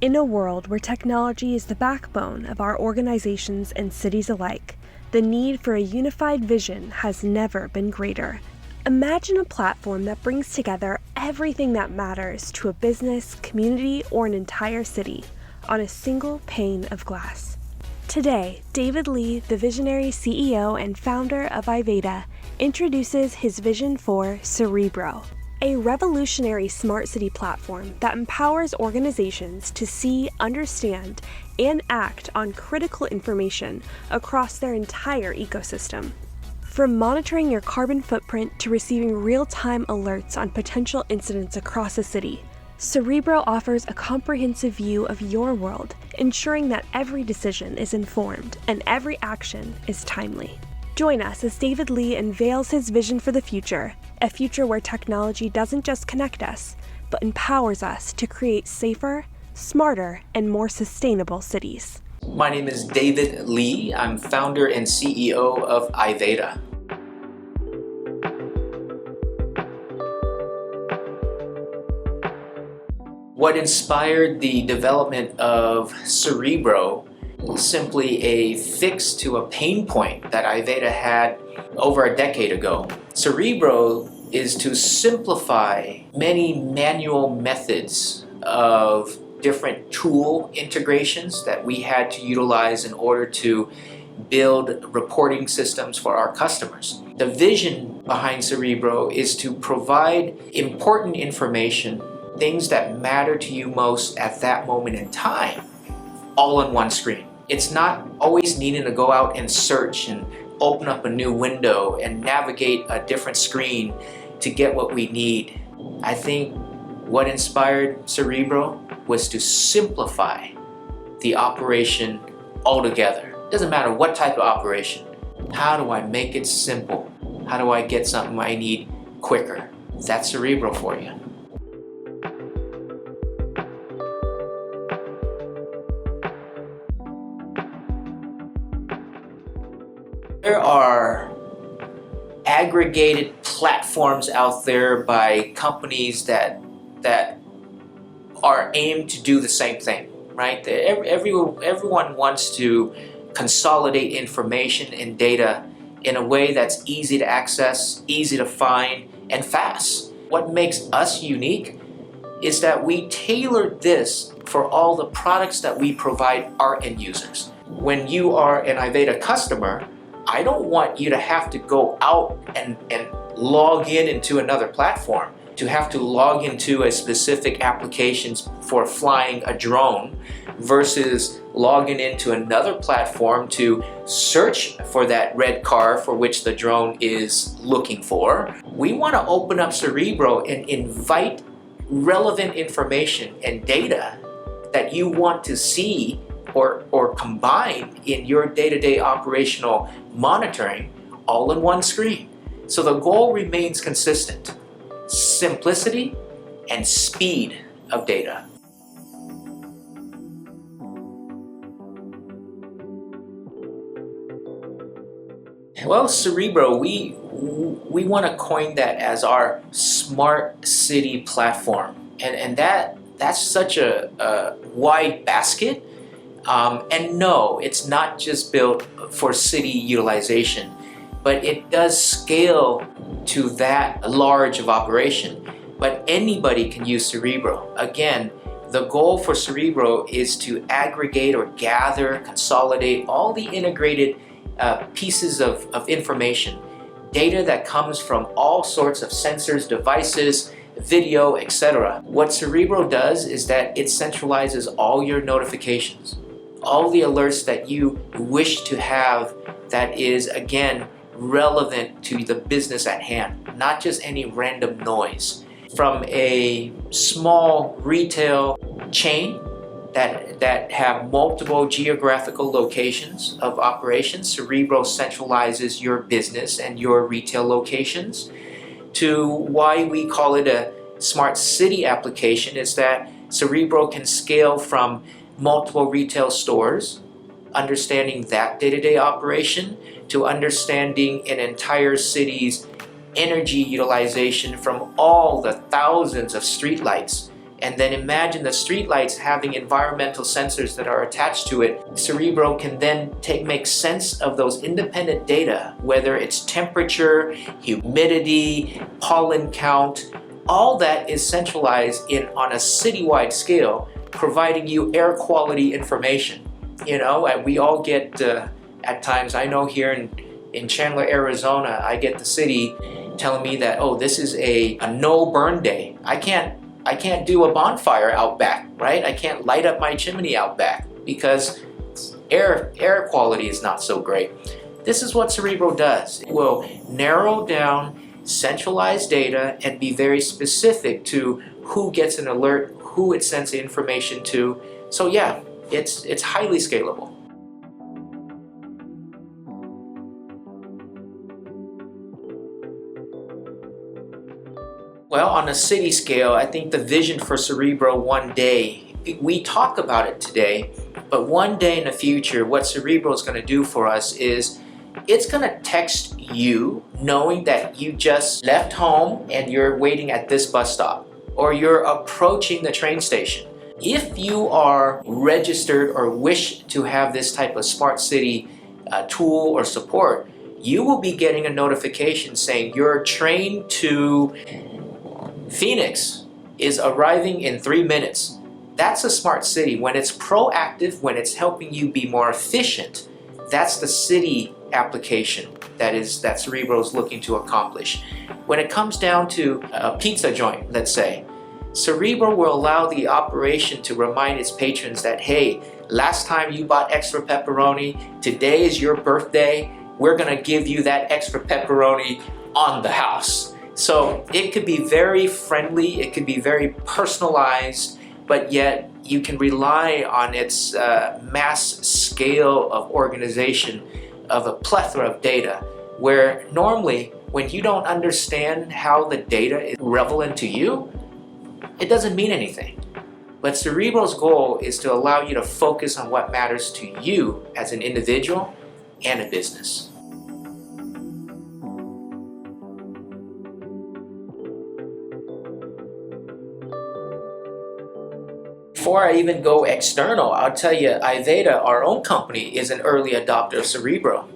In a world where technology is the backbone of our organizations and cities alike, the need for a unified vision has never been greater. Imagine a platform that brings together everything that matters to a business, community, or an entire city on a single pane of glass. Today, David Lee, the visionary CEO and founder of Iveda, introduces his vision for Cerebro, a revolutionary smart city platform that empowers organizations to see, understand, and act on critical information across their entire ecosystem. From monitoring your carbon footprint to receiving real-time alerts on potential incidents across a city, Cerebro offers a comprehensive view of your world, ensuring that every decision is informed and every action is timely. Join us as David Lee unveils his vision for the future, a future where technology doesn't just connect us, but empowers us to create safer, smarter, and more sustainable cities. My name is David Lee. I'm founder and CEO of Iveda. What inspired the development of Cerebro was simply a fix to a pain point that Iveda had over a decade ago. Cerebro is to simplify many manual methods of different tool integrations that we had to utilize in order to build reporting systems for our customers. The vision behind Cerebro is to provide important information, things that matter to you most at that moment in time, all on one screen. It's not always needing to go out and search and open up a new window and navigate a different screen to get what we need. I think what inspired Cerebro was to simplify the operation altogether. It doesn't matter what type of operation. How do I make it simple? How do I get something I need quicker? That's Cerebro for you. There are aggregated platforms out there by companies that are aimed to do the same thing, right? Everyone wants to consolidate information and data in a way that's easy to access, easy to find, and fast. What makes us unique is that we tailored this for all the products that we provide our end users. When you are an Iveda customer, I don't want you to have to go out and log into another platform, to have to log into a specific application for flying a drone versus logging into another platform to search for that red car for which the drone is looking for. We want to open up Cerebro and invite relevant information and data that you want to see or combine in your day-to-day operational monitoring all in one screen. So the goal remains consistent: simplicity and speed of data. Well, Cerebro, we want to coin that as our smart city platform, and that's such a wide basket. And no, it's not just built for city utilization, but it does scale to that large of operation. But anybody can use Cerebro. Again, the goal for Cerebro is to aggregate or gather, consolidate all the integrated pieces of information, data that comes from all sorts of sensors, devices, video, etc. What Cerebro does is that it centralizes all your notifications, all the alerts that you wish to have that is, again, relevant to the business at hand, not just any random noise. From a small retail chain that have multiple geographical locations of operations, Cerebro centralizes your business and your retail locations, to why we call it a smart city application is that Cerebro can scale from multiple retail stores, understanding that day-to-day operation, to understanding an entire city's energy utilization from all the thousands of streetlights and then imagine the streetlights having environmental sensors that are attached to it. Cerebro can then make sense of those independent data, whether it's temperature, humidity, pollen count. All that is centralized on a citywide scale, providing you air quality information. You know, we all get, at times, I know here in Chandler, Arizona, I get the city telling me that, oh, this is a no burn day. I can't do a bonfire out back, right? I can't light up my chimney out back because air quality is not so great. This is what Cerebro does. It will narrow down centralized data and be very specific to who gets an alert, who it sends the information to. So yeah, it's highly scalable. Well, on a city scale, I think the vision for Cerebro one day, we talk about it today, but one day in the future, what Cerebro is going to do for us is it's going to text you knowing that you just left home and you're waiting at this bus stop, or you're approaching the train station. If you are registered or wish to have this type of smart city tool or support, you will be getting a notification saying your train to Phoenix is arriving in 3 minutes. That's a smart city. When it's proactive, when it's helping you be more efficient, that's the city application that Cerebro is looking to accomplish. When it comes down to a pizza joint, let's say, Cerebro will allow the operation to remind its patrons that, hey, last time you bought extra pepperoni, today is your birthday, we're gonna give you that extra pepperoni on the house. So it could be very friendly, it could be very personalized, but yet you can rely on its mass scale of organization of a plethora of data, where normally when you don't understand how the data is relevant to you, it doesn't mean anything. But Cerebro's goal is to allow you to focus on what matters to you as an individual and a business. Before I even go external, I'll tell you, Iveda, our own company, is an early adopter of Cerebro.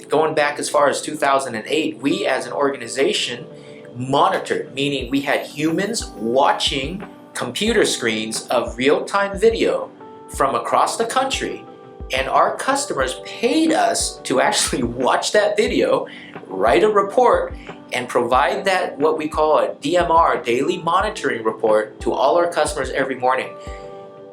Going back as far as 2008, we as an organization monitored, meaning we had humans watching computer screens of real-time video from across the country, and our customers paid us to actually watch that video, write a report, and provide that what we call a DMR, daily monitoring report, to all our customers every morning.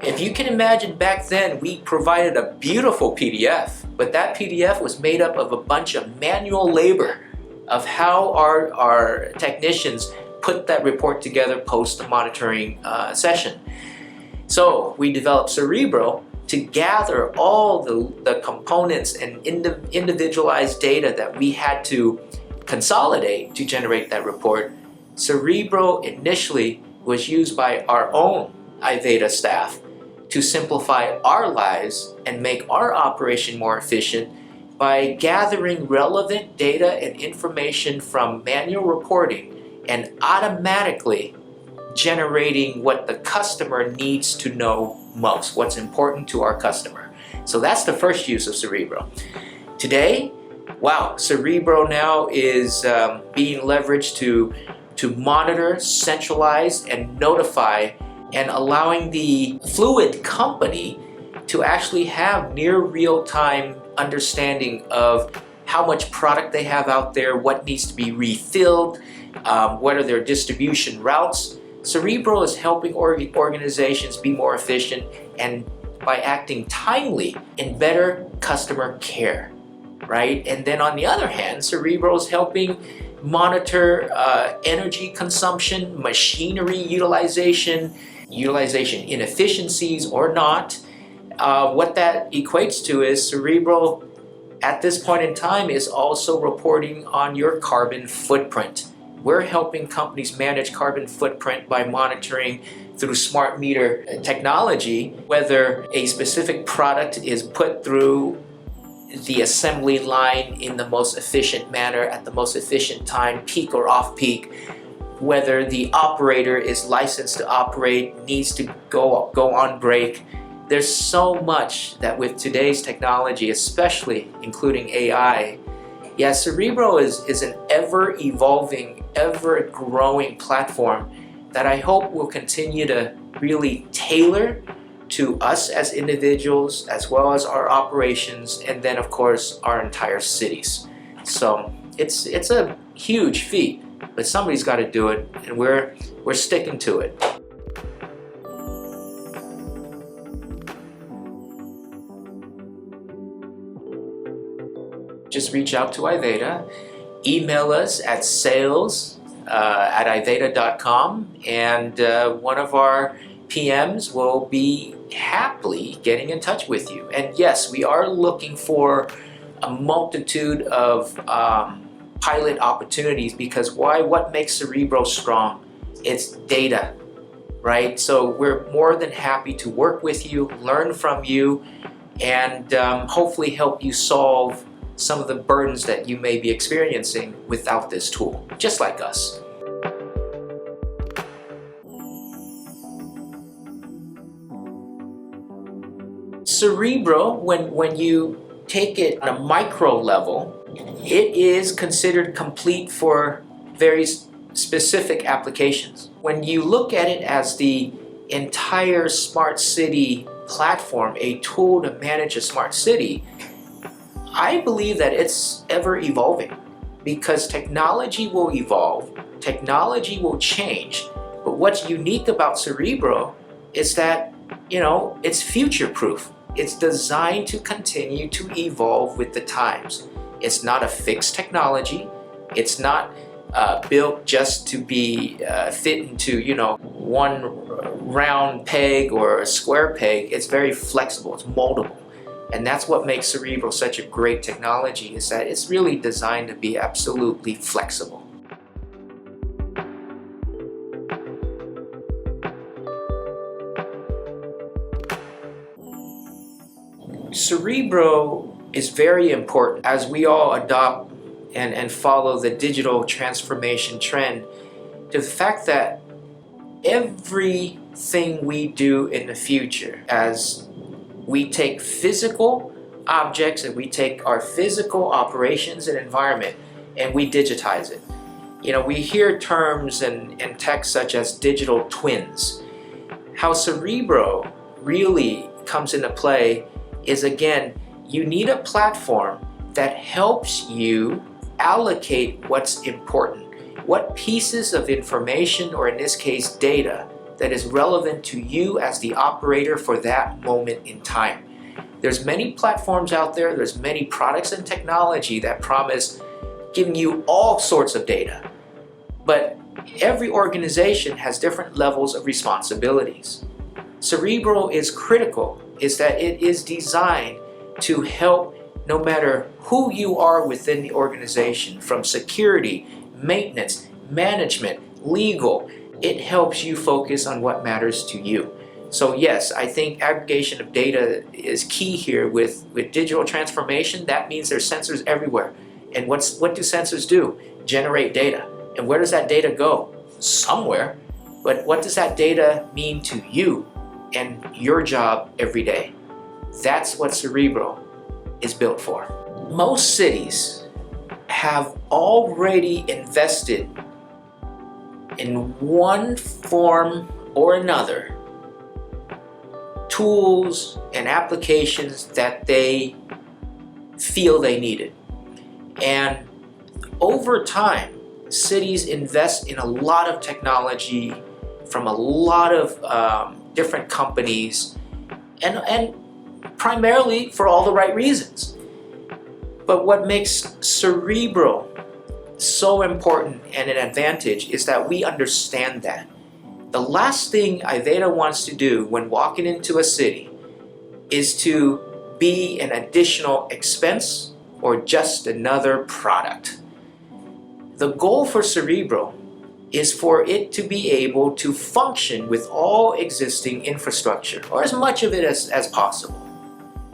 If you can imagine, back then we provided a beautiful PDF, but that PDF was made up of a bunch of manual labor of how our technicians put that report together post the monitoring session. So we developed Cerebro to gather all the components and individualized data that we had to consolidate to generate that report. Cerebro initially was used by our own Iveda staff to simplify our lives and make our operation more efficient by gathering relevant data and information from manual reporting and automatically generating what the customer needs to know most, what's important to our customer. So that's the first use of Cerebro. Today, wow, Cerebro now is being leveraged to monitor, centralize, and notify, and allowing the fluid company to actually have near real-time understanding of how much product they have out there, what needs to be refilled, what are their distribution routes. Cerebro is helping organizations be more efficient and by acting timely in better customer care, right? And then on the other hand, Cerebro is helping monitor energy consumption, machinery utilization inefficiencies or not. What that equates to is Cerebro at this point in time is also reporting on your carbon footprint. We're helping companies manage carbon footprint by monitoring through smart meter technology whether a specific product is put through the assembly line in the most efficient manner at the most efficient time, peak or off peak. whether the operator is licensed to operate, needs to go on break. There's so much that with today's technology, especially including AI, yeah, Cerebro is an ever-evolving, ever-growing platform that I hope will continue to really tailor to us as individuals, as well as our operations, and then of course our entire cities. So it's a huge feat, but somebody's got to do it, and we're sticking to it. Just reach out to Iveda, email us at sales@iveda.com, and one of our PMs will be happily getting in touch with you. And yes, we are looking for a multitude of pilot opportunities, because why? What makes Cerebro strong? It's data, right? So we're more than happy to work with you, learn from you, and hopefully help you solve some of the burdens that you may be experiencing without this tool, just like us. Cerebro, when you take it on a micro level, it is considered complete for very specific applications. When you look at it as the entire smart city platform, a tool to manage a smart city, I believe that it's ever evolving, because technology will evolve, technology will change, but what's unique about Cerebro is that, it's future-proof. It's designed to continue to evolve with the times. It's not a fixed technology. It's not built just to be fit into, one round peg or a square peg. It's very flexible. It's moldable. And that's what makes Cerebro such a great technology, is that it's really designed to be absolutely flexible. Cerebro is very important as we all adopt and follow the digital transformation trend, to the fact that everything we do in the future, as we take physical objects and we take our physical operations and environment and we digitize it. We hear terms and texts such as digital twins. How Cerebro really comes into play is, again, you need a platform that helps you allocate what's important, what pieces of information, or in this case data, that is relevant to you as the operator for that moment in time. There's many platforms out there, there's many products and technology that promise giving you all sorts of data, but every organization has different levels of responsibilities. Cerebro is critical, is that it is designed to help no matter who you are within the organization, from security, maintenance, management, legal. It helps you focus on what matters to you. So yes, I think aggregation of data is key here with digital transformation. That means there's sensors everywhere. And what do sensors do? Generate data. And where does that data go? Somewhere. But what does that data mean to you and your job every day? That's what Cerebro is built for. Most cities have already invested in one form or another tools and applications that they feel they needed. And over time, cities invest in a lot of technology from a lot of different companies, and primarily for all the right reasons. But what makes Cerebro so important and an advantage is that we understand that. The last thing Iveda wants to do when walking into a city is to be an additional expense or just another product. The goal for Cerebro is for it to be able to function with all existing infrastructure, or as much of it as possible.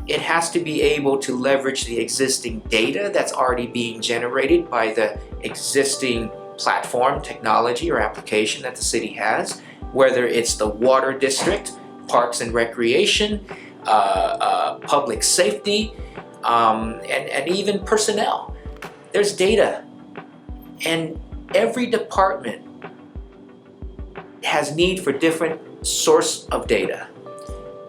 It has to be able to leverage the existing data that's already being generated by the existing platform, technology, or application that the city has, whether it's the water district, parks and recreation, public safety, and even personnel. There's data, and every department has need for different source of data.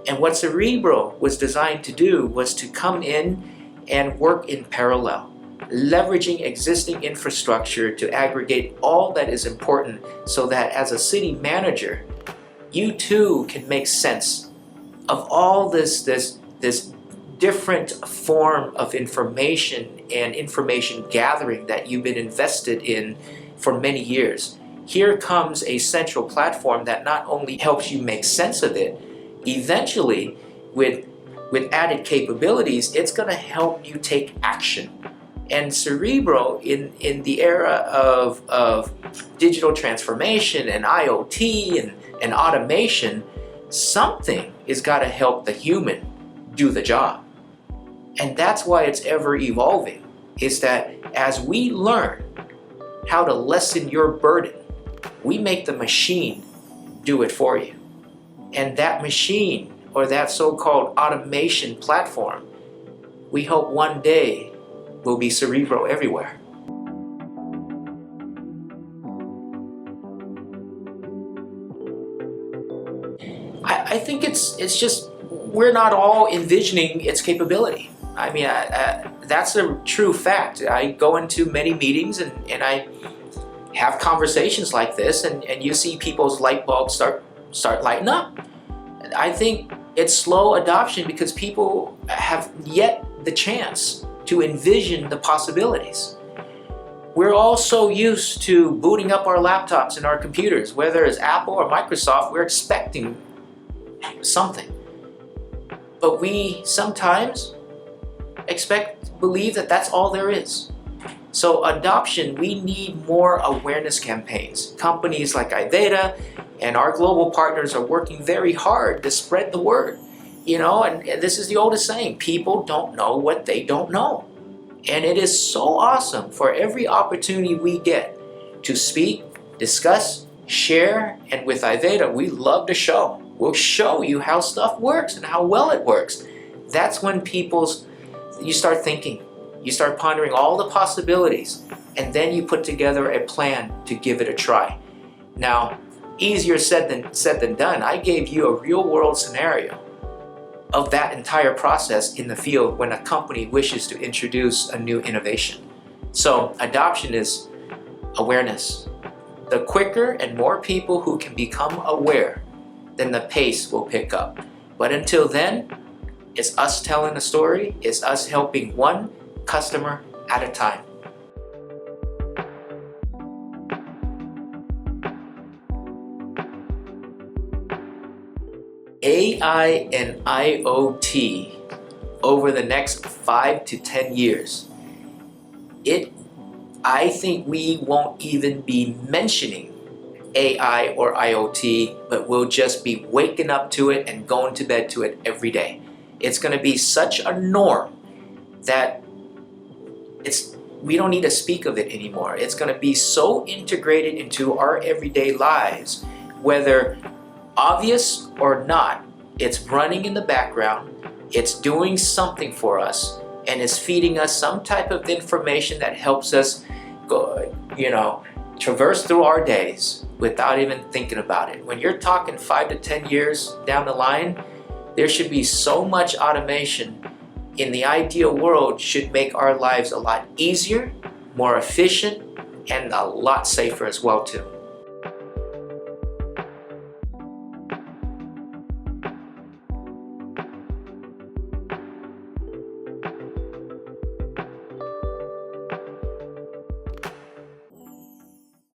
And what Cerebro was designed to do was to come in and work in parallel, leveraging existing infrastructure to aggregate all that is important so that as a city manager, you too can make sense of all this different form of information and information gathering that you've been invested in for many years. Here comes a central platform that not only helps you make sense of it, eventually with added capabilities, it's going to help you take action. And Cerebro, in the era of digital transformation and IoT and automation, something is got to help the human do the job. And that's why it's ever evolving, is that as we learn how to lessen your burden, we make the machine do it for you. And that machine, or that so-called automation platform, we hope one day will be Cerebro everywhere. I think it's just, we're not all envisioning its capability. I mean, that's a true fact. I go into many meetings and I have conversations like this, and you see people's light bulbs start lighting up. I think it's slow adoption because people have yet the chance to envision the possibilities. We're all so used to booting up our laptops and our computers, whether it's Apple or Microsoft, we're expecting something. But we sometimes believe that that's all there is. So adoption, we need more awareness campaigns. Companies like Iveda and our global partners are working very hard to spread the word. You know, and this is the oldest saying, people don't know what they don't know. And it is so awesome for every opportunity we get to speak, discuss, share, and with Iveda, we love to show. We'll show you how stuff works and how well it works. That's when you start thinking, you start pondering all the possibilities, and then you put together a plan to give it a try. Now, easier said than done. I gave you a real world scenario of that entire process in the field when a company wishes to introduce a new innovation. So adoption is awareness. The quicker and more people who can become aware, then the pace will pick up. But until then, it's us telling the story, it's us helping one customer at a time. AI and IoT over the next 5 to 10 years, I think we won't even be mentioning AI or IoT, but we'll just be waking up to it and going to bed to it every day. It's going to be such a norm that we don't need to speak of it anymore. It's going to be so integrated into our everyday lives, whether obvious or not, it's running in the background, it's doing something for us, and it's feeding us some type of information that helps us go, traverse through our days without even thinking about it. When you're talking 5 to 10 years down the line, there should be so much automation in the ideal world should make our lives a lot easier, more efficient, and a lot safer as well too.